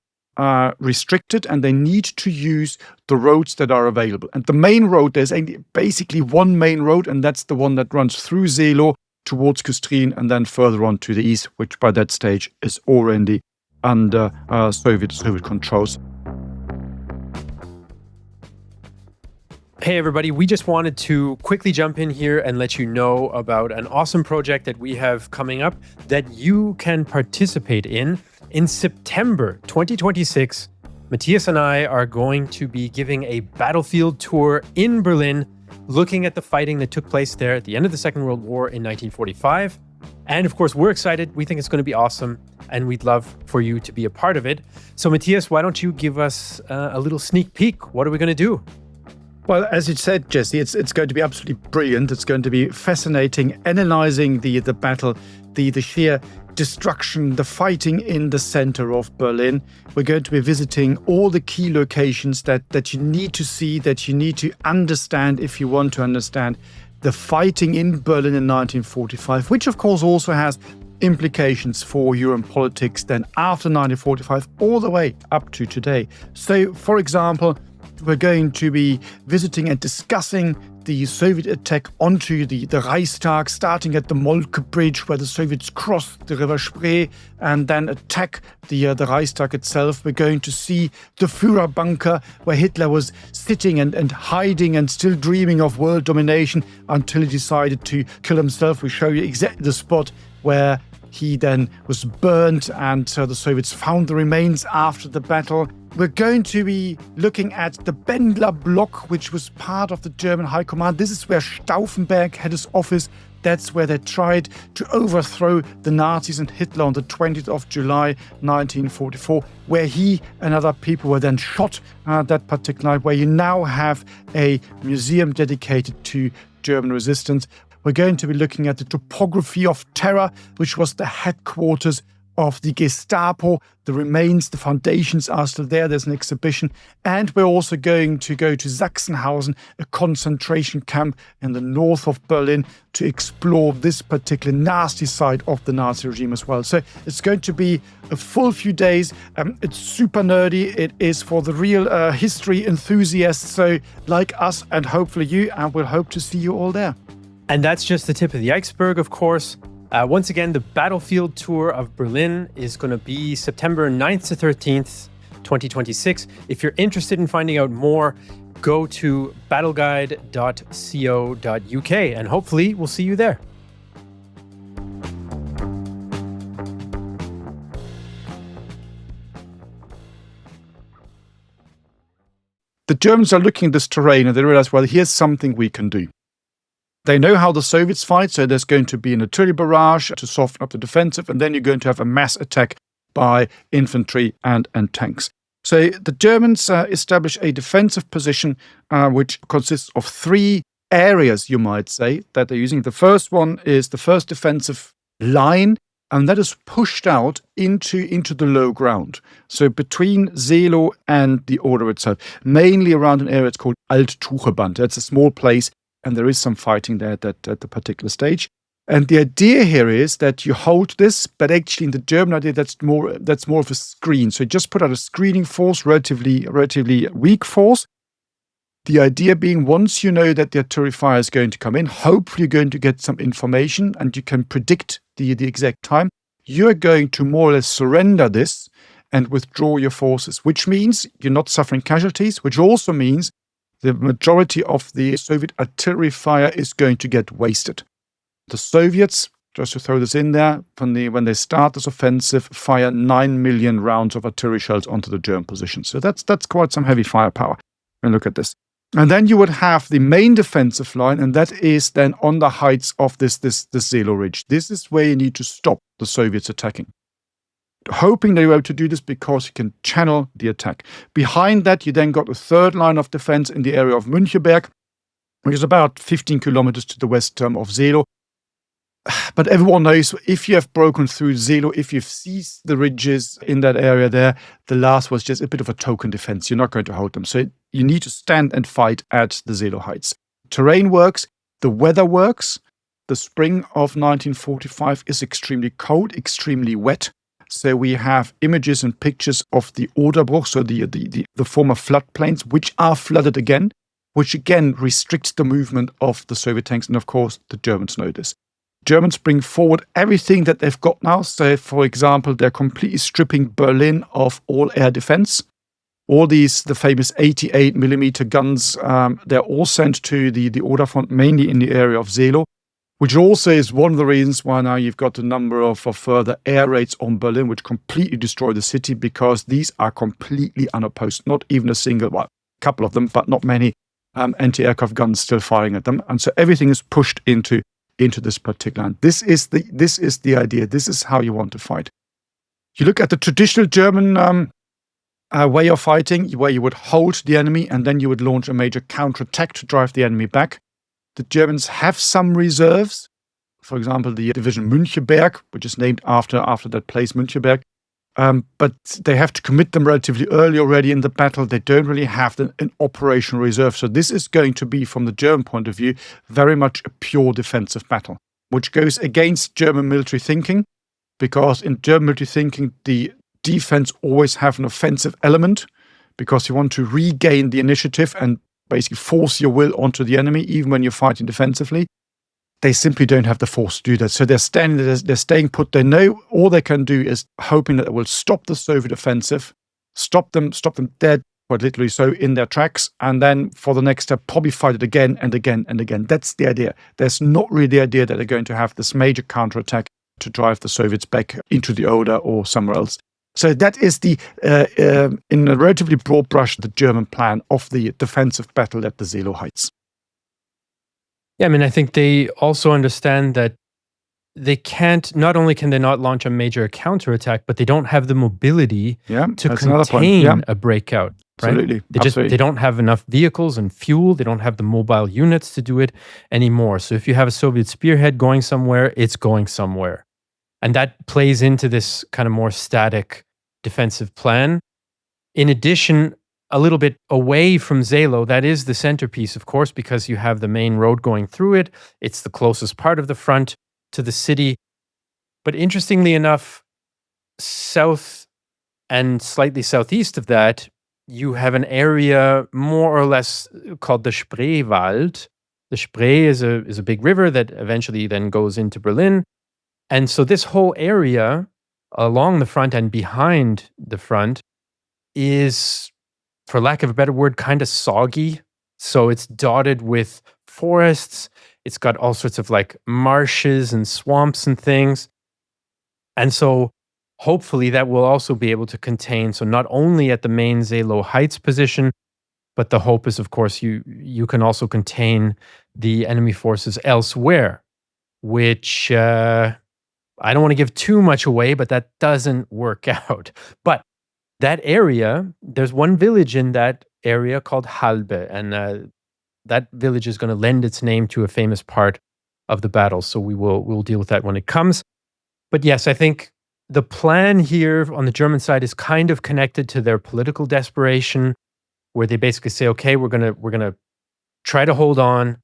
restricted, and they need to use the roads that are available. And the main road, there's basically one main road, and that's the one that runs through Seelow towards Küstrin and then further on to the east, which by that stage is already under Soviet controls. Hey everybody, we just wanted to quickly jump in here and let you know about an awesome project that we have coming up that you can participate in. In September 2026, Matthias and I are going to be giving a battlefield tour in Berlin, looking at the fighting that took place there at the end of the Second World War in 1945. And of course, we're excited. We think it's going to be awesome, and we'd love for you to be a part of it. So Matthias, why don't you give us a little sneak peek? What are we going to do? Well, as you said, Jesse, it's going to be absolutely brilliant. It's going to be fascinating, analyzing the battle, the sheer destruction, the fighting in the center of Berlin. We're going to be visiting all the key locations that you need to see, that you need to understand if you want to understand the fighting in Berlin in 1945, which of course also has implications for European politics then after 1945 all the way up to today. So, for example, we're going to be visiting and discussing the Soviet attack onto the Reichstag, starting at the Moltke Bridge, where the Soviets crossed the River Spree and then attack the Reichstag itself. We're going to see the Führer bunker, where Hitler was sitting and hiding and still dreaming of world domination until he decided to kill himself. We show you exactly the spot where he then was burnt, and the Soviets found the remains after the battle. We're going to be looking at the Bendler Block, which was part of the German High Command. This is where Stauffenberg had his office. That's where they tried to overthrow the Nazis and Hitler on the 20th of July, 1944, where he and other people were then shot that particular night, where you now have a museum dedicated to German resistance. We're going to be looking at the topography of terror, which was the headquarters of the Gestapo. The remains, the foundations are still there. There's an exhibition. And we're also going to go to Sachsenhausen, a concentration camp in the north of Berlin, to explore this particular nasty side of the Nazi regime as well. So it's going to be a full few days. It's super nerdy. It is for the real history enthusiasts, so like us and hopefully you, and we'll hope to see you all there. And that's just the tip of the iceberg, of course. Once again, the battlefield tour of Berlin is going to be September 9th to 13th, 2026. If you're interested in finding out more, go to battleguide.co.uk, and hopefully we'll see you there. The Germans are looking at this terrain and they realize, well, here's something we can do. They know how the Soviets fight, so there's going to be an artillery barrage to soften up the defensive, and then you're going to have a mass attack by infantry and tanks. So the Germans establish a defensive position which consists of 3 areas, you might say, that they're using. The first one is the first defensive line, and that is pushed out into the low ground. So between Seelow and the Oder itself, mainly around an area it's called Alt-Tucheband. That's a small place, and there is some fighting there at the particular stage. And the idea here is that you hold this, but actually in the German idea, that's more of a screen. So you just put out a screening force, relatively weak force. The idea being, once you know that the artillery fire is going to come in, hopefully you're going to get some information and you can predict the exact time. You're going to more or less surrender this and withdraw your forces, which means you're not suffering casualties, which also means the majority of the Soviet artillery fire is going to get wasted. The Soviets, just to throw this in there, when they start this offensive, fire 9 million rounds of artillery shells onto the German position. So that's quite some heavy firepower. And look at this. And then you would have the main defensive line, and that is then on the heights of this Seelow Ridge. This is where you need to stop the Soviets attacking. Hoping they were able to do this because you can channel the attack. Behind that, you then got a third line of defense in the area of Müncheberg, which is about 15 kilometers to the west of Seelow. But everyone knows if you have broken through Seelow, if you've seized the ridges in that area there, the last was just a bit of a token defense. You're not going to hold them. So you need to stand and fight at the Seelow heights. Terrain works. The weather works. The spring of 1945 is extremely cold, extremely wet. So we have images and pictures of the Oderbruch, so the former floodplains, which are flooded again, which again restricts the movement of the Soviet tanks. And of course, the Germans know this. Germans bring forward everything that they've got now. So, for example, they're completely stripping Berlin of all air defense. All the famous 88 millimeter guns, they're all sent to the Oder front, mainly in the area of Seelow, which also is one of the reasons why now you've got a number of further air raids on Berlin, which completely destroy the city, because these are completely unopposed. Not even a single, well, a couple of them, but not many anti-aircraft guns still firing at them. And so everything is pushed into this particular line. This is the idea. This is how you want to fight. You look at the traditional German way of fighting, where you would hold the enemy and then you would launch a major counterattack to drive the enemy back. The Germans have some reserves. For example, the division Müncheberg, which is named after that place, Müncheberg. But they have to commit them relatively early already in the battle. They don't really have an operational reserve. So this is going to be, from the German point of view, very much a pure defensive battle, which goes against German military thinking, because in German military thinking, the defense always have an offensive element, because you want to regain the initiative and basically force your will onto the enemy, even when you're fighting defensively. They simply don't have the force to do that. So they're staying put. They know all they can do is hoping that it will stop the Soviet offensive, stop them dead, quite literally so, in their tracks, and then for the next step, probably fight it again and again and again. That's the idea. There's not really the idea that they're going to have this major counterattack to drive the Soviets back into the Oder or somewhere else. So that is in a relatively broad brush, the German plan of the defensive battle at the Seelow heights. Yeah, I mean, I think they also understand that they can't, not only can they not launch a major counterattack, but they don't have the mobility to contain a breakout. Right? Absolutely. They don't have enough vehicles and fuel. They don't have the mobile units to do it anymore. So if you have a Soviet spearhead going somewhere, it's going somewhere. And that plays into this kind of more static defensive plan. In addition, a little bit away from Seelow, that is the centerpiece, of course, because you have the main road going through it. It's the closest part of the front to the city. But interestingly enough, south and slightly southeast of that, you have an area more or less called the Spreewald. The Spree is a big river that eventually then goes into Berlin. And so this whole area along the front and behind the front is, for lack of a better word, kind of soggy. So it's dotted with forests. It's got all sorts of like marshes and swamps and things. And so hopefully that will also be able to contain, so not only at the main Seelow Heights position, But the hope is, of course, you can also contain the enemy forces elsewhere, which I don't want to give too much away, but that doesn't work out. But that area, there's one village in that area called Halbe, and that village is going to lend its name to a famous part of the battle. So we'll deal with that when it comes. But yes, I think the plan here on the German side is kind of connected to their political desperation, where they basically say, okay, we're gonna try to hold on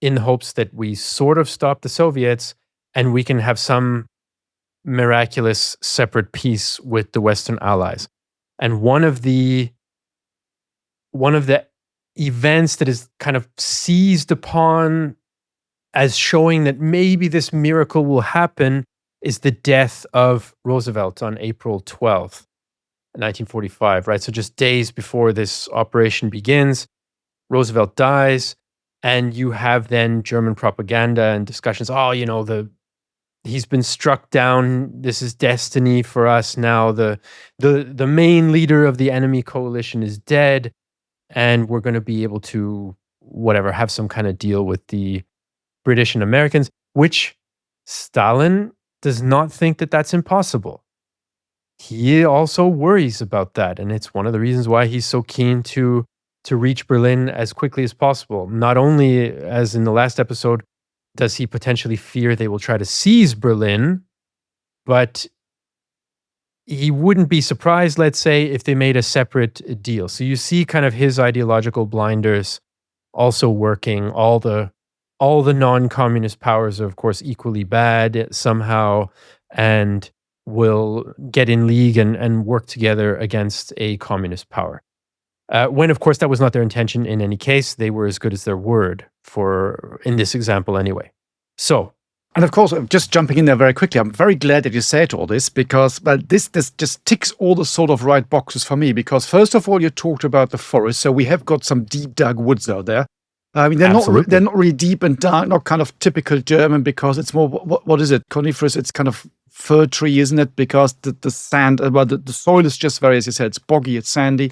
in the hopes that we sort of stop the Soviets and we can have some miraculous separate peace with the Western Allies. And one of the events that is kind of seized upon as showing that maybe this miracle will happen is the death of Roosevelt on April 12th. 1945, right? So just days before this operation begins, Roosevelt dies, and you have then German propaganda and discussions. Oh, he's been struck down. This is destiny for us now. The main leader of the enemy coalition is dead, and we're going to be able to have some kind of deal with the British and Americans, which Stalin does not think that that's impossible. He also worries about that, and it's one of the reasons why he's so keen to reach Berlin as quickly as possible. Not only, as in the last episode, does he potentially fear they will try to seize Berlin, but he wouldn't be surprised, let's say, if they made a separate deal. So you see kind of his ideological blinders also working. All the non-communist powers are, of course, equally bad somehow, and will get in league and work together against a communist power. When, of course, that was not their intention in any case. They were as good as their word, in this example anyway. So, and of course, just jumping in there very quickly, I'm very glad that you said all this, because this just ticks all the sort of right boxes for me. Because first of all, you talked about the forest, so we have got some deep dug woods out there. I mean, they're not really deep and dark, not kind of typical German, because it's more, what is it, coniferous? It's kind of fir tree, isn't it? Because the sand, the soil is just very, as you said, it's boggy, it's sandy.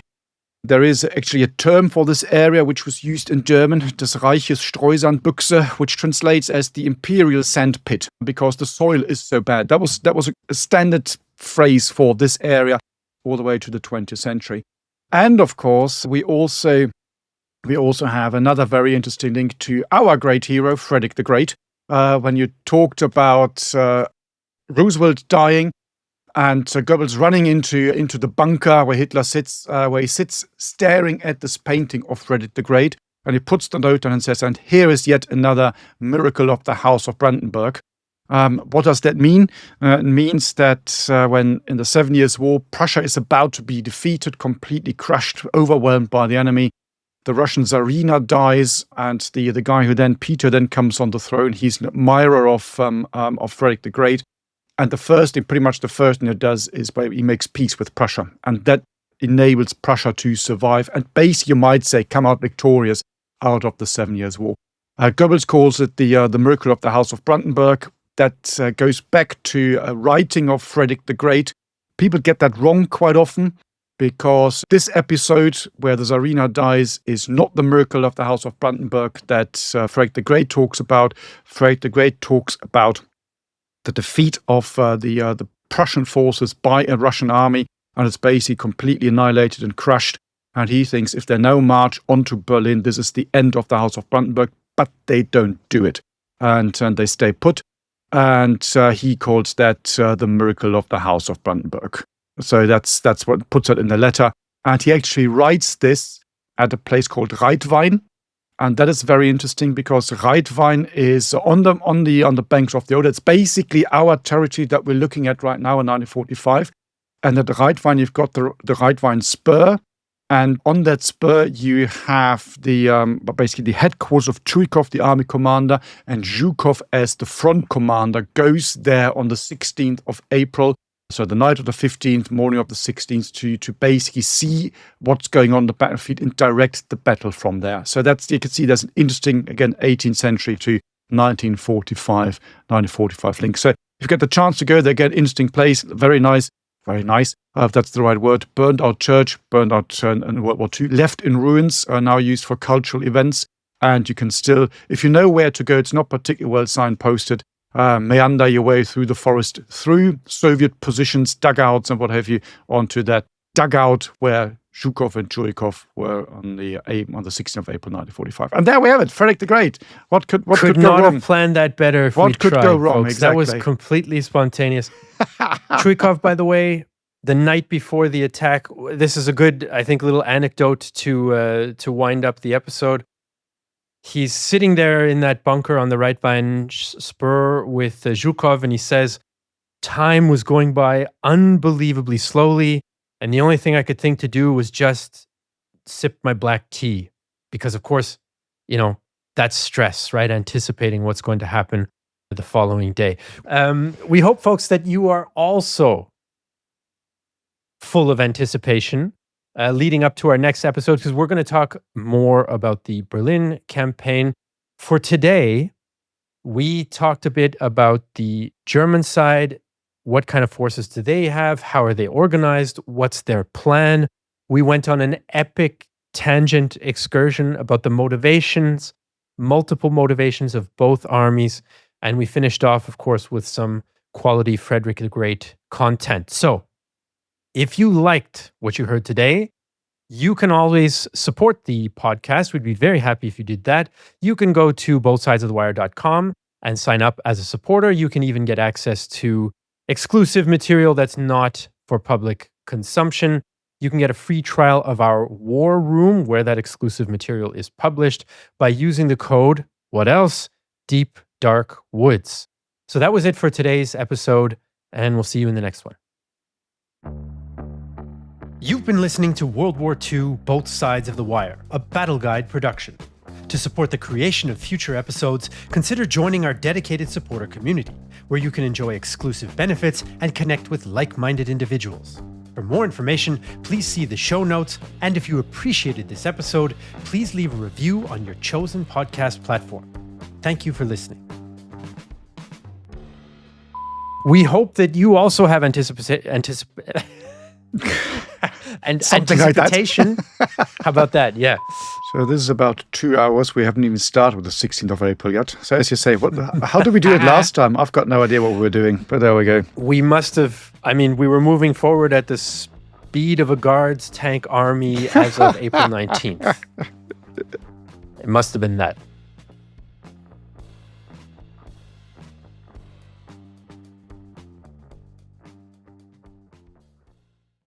There is actually a term for this area which was used in German, das Reiches Streusandbüchse, which translates as the imperial sand pit, because the soil is so bad. That was a standard phrase for this area all the way to the 20th century. And of course, we also have another very interesting link to our great hero, Frederick the Great. When you talked about Roosevelt dying and Goebbels running into the bunker where Hitler sits, where he sits staring at this painting of Frederick the Great, and he puts the note on and says, "And here is yet another miracle of the House of Brandenburg." What does that mean? It means that when in the 7 Years' War, Prussia is about to be defeated, completely crushed, overwhelmed by the enemy. The Russian Tsarina dies, and the guy who then, Peter, then comes on the throne. He's an admirer of Frederick the Great. And pretty much the first thing he does is he makes peace with Prussia. And that enables Prussia to survive and basically, you might say, come out victorious out of the 7 Years' War. Goebbels calls it the miracle of the House of Brandenburg. That goes back to a writing of Frederick the Great. People get that wrong quite often, because this episode where the Tsarina dies is not the miracle of the House of Brandenburg that Frederick the Great talks about. Frederick the Great talks about the defeat of the Prussian forces by a Russian army, and it's basically completely annihilated and crushed. And he thinks if they now march onto Berlin, this is the end of the House of Brandenburg, but they don't do it. And they stay put. And he calls that the miracle of the House of Brandenburg. So that's what puts it in the letter. And he actually writes this at a place called Reitwein. And that is very interesting, because Reitwein is on the banks of the Oder. It's basically our territory that we're looking at right now in 1945. And at the Reitwein, you've got the Reitwein spur. And on that spur, you have basically the headquarters of Chuikov, the army commander, and Zhukov as the front commander goes there on the 16th of April. So the night of the 15th, morning of the 16th, to basically see what's going on the battlefield and direct the battle from there. So you can see there's an interesting, again, 18th century to 1945 link. So if you get the chance to go there, again, interesting place, very nice. very nice, if that's the right word, burned out church, burned out in World War II, left in ruins, are now used for cultural events. And you can still, if you know where to go, it's not particularly well signposted, meander your way through the forest, through Soviet positions, dugouts, and what have you, onto that dugout where Zhukov and Chuikov were on the 16th of April 1945. And there we have it, Frederick the Great. What could go wrong? Could not have planned that better if we tried, What could go wrong, folks. exactly. That was completely spontaneous. Chuikov, by the way, the night before the attack, this is a good, I think, little anecdote to wind up the episode. He's sitting there in that bunker on the right Rhein spur with Zhukov, and he says, time was going by unbelievably slowly, and the only thing I could think to do was just sip my black tea. Because, of course, that's stress, right? Anticipating what's going to happen the following day. We hope, folks, that you are also full of anticipation leading up to our next episode, because we're going to talk more about the Berlin campaign. For today, we talked a bit about the German side. What kind of forces do they have? How are they organized? What's their plan? We went on an epic tangent excursion about the motivations, multiple motivations of both armies. And we finished off, of course, with some quality Frederick the Great content. So, if you liked what you heard today, you can always support the podcast. We'd be very happy if you did that. You can go to bothsidesofthewire.com and sign up as a supporter. You can even get access to exclusive material that's not for public consumption. You can get a free trial of our War Room, where that exclusive material is published, by using the code, what else? Deep Dark Woods. So that was it for today's episode, and we'll see you in the next one. You've been listening to World War II, Both Sides of the Wire, a Battle Guide production. To support the creation of future episodes, consider joining our dedicated supporter community, where you can enjoy exclusive benefits and connect with like-minded individuals. For more information, please see the show notes, and if you appreciated this episode, please leave a review on your chosen podcast platform. Thank you for listening. We hope that you also have anticipation. How about that? Yeah. So this is about 2 hours. We haven't even started with the 16th of April yet. So as you say, how did we do it last time? I've got no idea what we were doing, but there we go. We must have, we were moving forward at the speed of a Guards tank army as of April 19th. It must have been that.